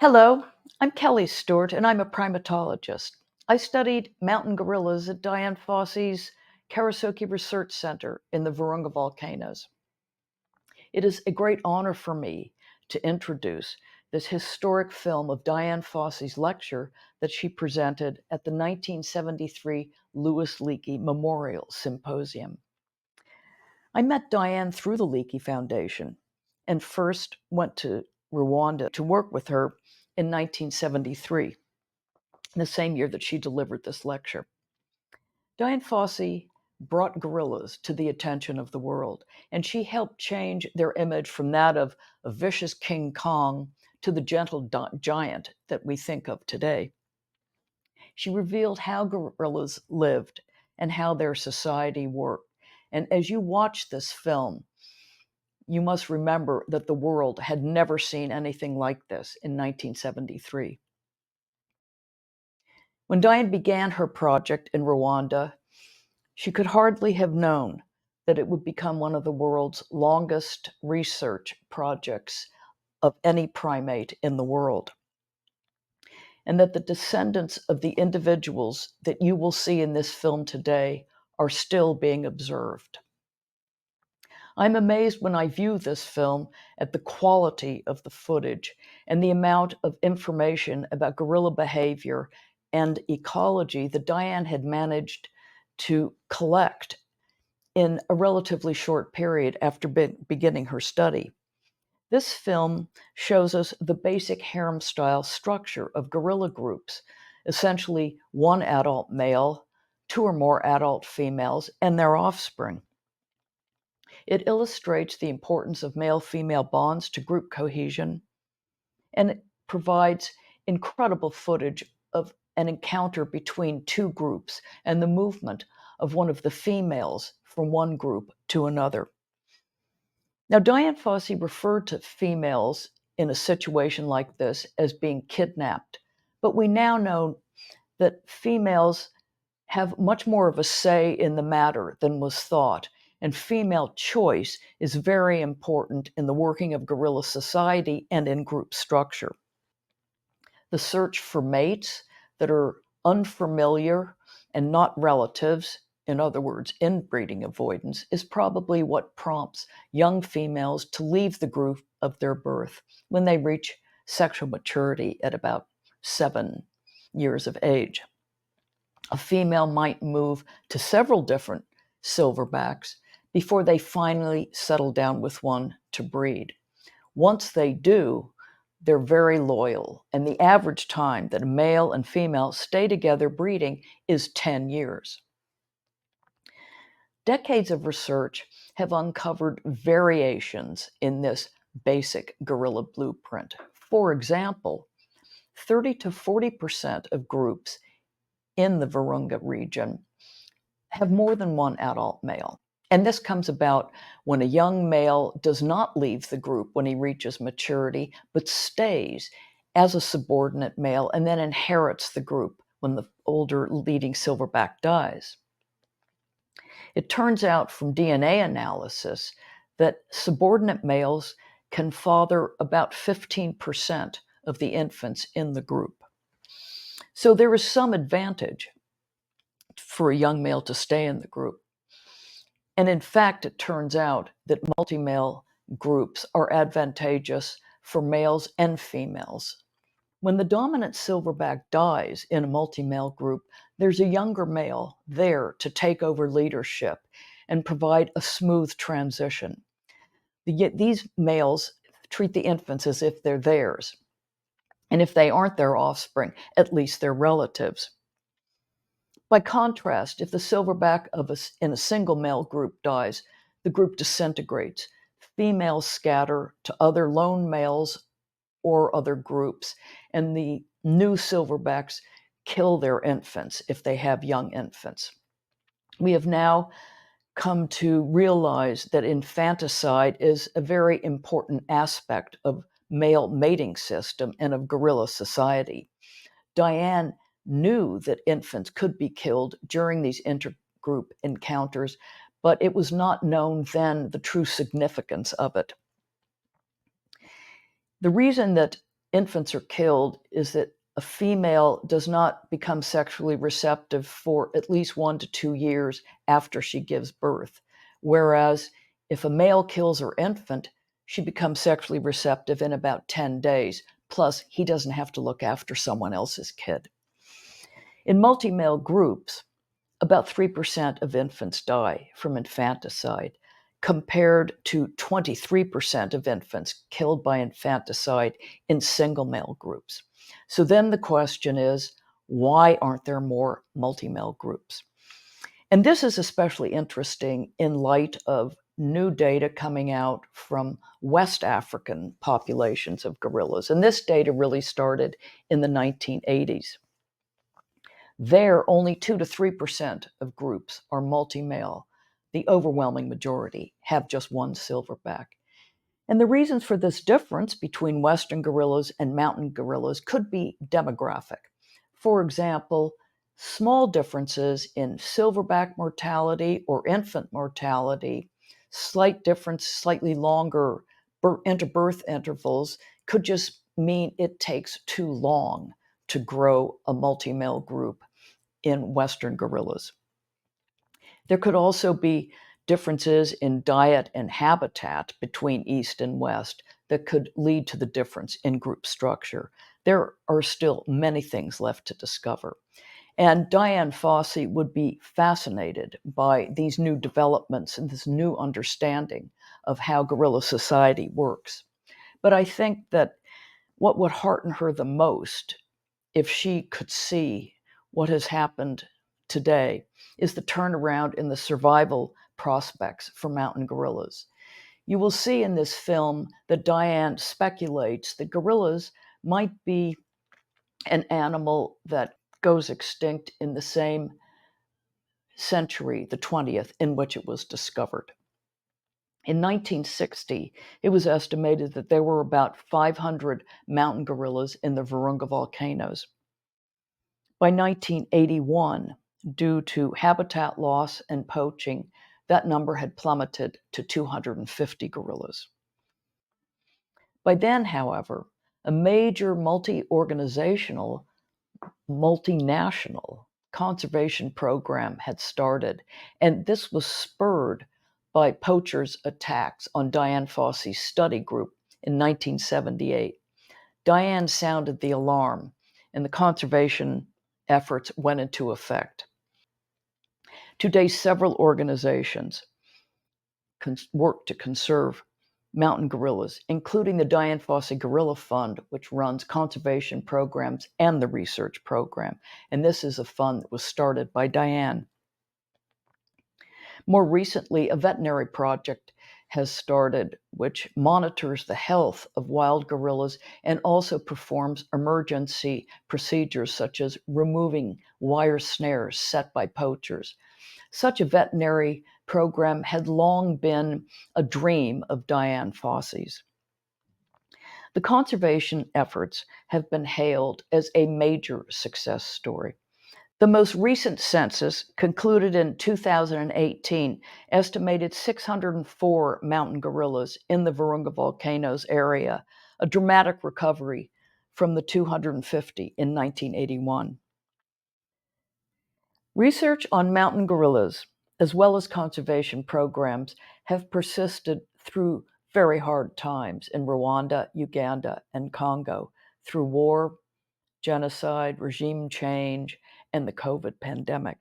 Hello, I'm Kelly Stewart, and I'm a primatologist. I studied mountain gorillas at Dian Fossey's Karasaki Research Center in the Virunga volcanoes. It is a great honor for me to introduce this historic film of Dian Fossey's lecture that she presented at the 1973 Louis Leakey Memorial Symposium. I met Dian through the Leakey Foundation and first went to Rwanda to work with her in 1973, the same year that she delivered this lecture. Dian Fossey brought gorillas to the attention of the world, and she helped change their image from that of a vicious King Kong to the gentle giant that we think of today. She revealed how gorillas lived and how their society worked. And as you watch this film, you must remember that the world had never seen anything like this in 1973. When Dian began her project in Rwanda, she could hardly have known that it would become one of the world's longest research projects of any primate in the world, and that the descendants of the individuals that you will see in this film today are still being observed. I'm amazed when I view this film at the quality of the footage and the amount of information about gorilla behavior and ecology that Dian had managed to collect in a relatively short period after beginning her study. This film shows us the basic harem-style structure of gorilla groups, essentially one adult male, two or more adult females, and their offspring. It illustrates the importance of male-female bonds to group cohesion, and it provides incredible footage of an encounter between two groups and the movement of one of the females from one group to another. Now, Dian Fossey referred to females in a situation like this as being kidnapped, but we now know that females have much more of a say in the matter than was thought, and female choice is very important in the working of gorilla society and in group structure. The search for mates that are unfamiliar and not relatives, in other words, inbreeding avoidance, is probably what prompts young females to leave the group of their birth when they reach sexual maturity at about 7 years of age. A female might move to several different silverbacks before they finally settle down with one to breed. Once they do, they're very loyal, and the average time that a male and female stay together breeding is 10 years. Decades of research have uncovered variations in this basic gorilla blueprint. For example, 30 to 40% of groups in the Virunga region have more than one adult male. And this comes about when a young male does not leave the group when he reaches maturity, but stays as a subordinate male and then inherits the group when the older leading silverback dies. It turns out from DNA analysis that subordinate males can father about 15% of the infants in the group. So there is some advantage for a young male to stay in the group. And in fact, it turns out that multi-male groups are advantageous for males and females. When the dominant silverback dies in a multi-male group, there's a younger male there to take over leadership and provide a smooth transition. These males treat the infants as if they're theirs. And if they aren't their offspring, at least their relatives. By contrast, if the silverback in a single male group dies, the group disintegrates. Females scatter to other lone males or other groups, and the new silverbacks kill their infants if they have young infants. We have now come to realize that infanticide is a very important aspect of male mating system and of gorilla society. Dian knew that infants could be killed during these intergroup encounters, but it was not known then the true significance of it. The reason that infants are killed is that a female does not become sexually receptive for at least 1 to 2 years after she gives birth. Whereas if a male kills her infant, she becomes sexually receptive in about 10 days. Plus, he doesn't have to look after someone else's kid. In multi-male groups, about 3% of infants die from infanticide, compared to 23% of infants killed by infanticide in single male groups. So then the question is, why aren't there more multi-male groups? And this is especially interesting in light of new data coming out from West African populations of gorillas. And this data really started in the 1980s. There, only 2 to 3% of groups are multi-male. The overwhelming majority have just one silverback. And the reasons for this difference between Western gorillas and mountain gorillas could be demographic. For example, small differences in silverback mortality or infant mortality, slight difference, slightly longer interbirth intervals could just mean it takes too long to grow a multi-male group in Western gorillas. There could also be differences in diet and habitat between East and West that could lead to the difference in group structure. There are still many things left to discover. And Dian Fossey would be fascinated by these new developments and this new understanding of how gorilla society works. But I think that what would hearten her the most, if she could see what has happened today, is the turnaround in the survival prospects for mountain gorillas. You will see in this film that Dian speculates that gorillas might be an animal that goes extinct in the same century, the 20th, in which it was discovered. In 1960, it was estimated that there were about 500 mountain gorillas in the Virunga volcanoes. By 1981, due to habitat loss and poaching, that number had plummeted to 250 gorillas. By then, however, a major multi-organizational, multinational conservation program had started, and this was spurred by poachers' attacks on Dian Fossey's study group in 1978. Dian sounded the alarm, and the conservation efforts went into effect. Today, several organizations work to conserve mountain gorillas, including the Dian Fossey Gorilla Fund, which runs conservation programs and the research program. And this is a fund that was started by Dian. More recently, a veterinary project has started which monitors the health of wild gorillas and also performs emergency procedures such as removing wire snares set by poachers. Such a veterinary program had long been a dream of Dian Fossey's. The conservation efforts have been hailed as a major success story. The most recent census, concluded in 2018, estimated 604 mountain gorillas in the Virunga volcanoes area, a dramatic recovery from the 250 in 1981. Research on mountain gorillas, as well as conservation programs, have persisted through very hard times in Rwanda, Uganda, and Congo, through war, genocide, regime change, and the COVID pandemic.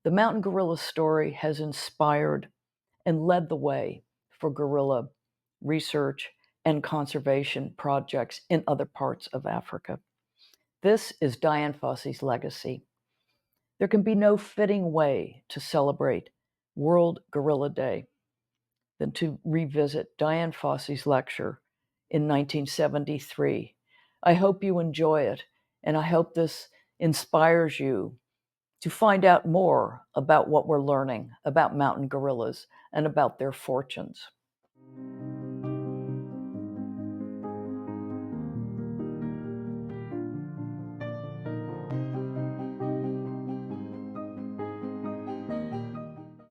The mountain gorilla story has inspired and led the way for gorilla research and conservation projects in other parts of Africa. This is Dian Fossey's legacy. There can be no fitting way to celebrate World Gorilla Day than to revisit Dian Fossey's lecture in 1973. I hope you enjoy it, and I hope this inspires you to find out more about what we're learning about mountain gorillas and about their fortunes.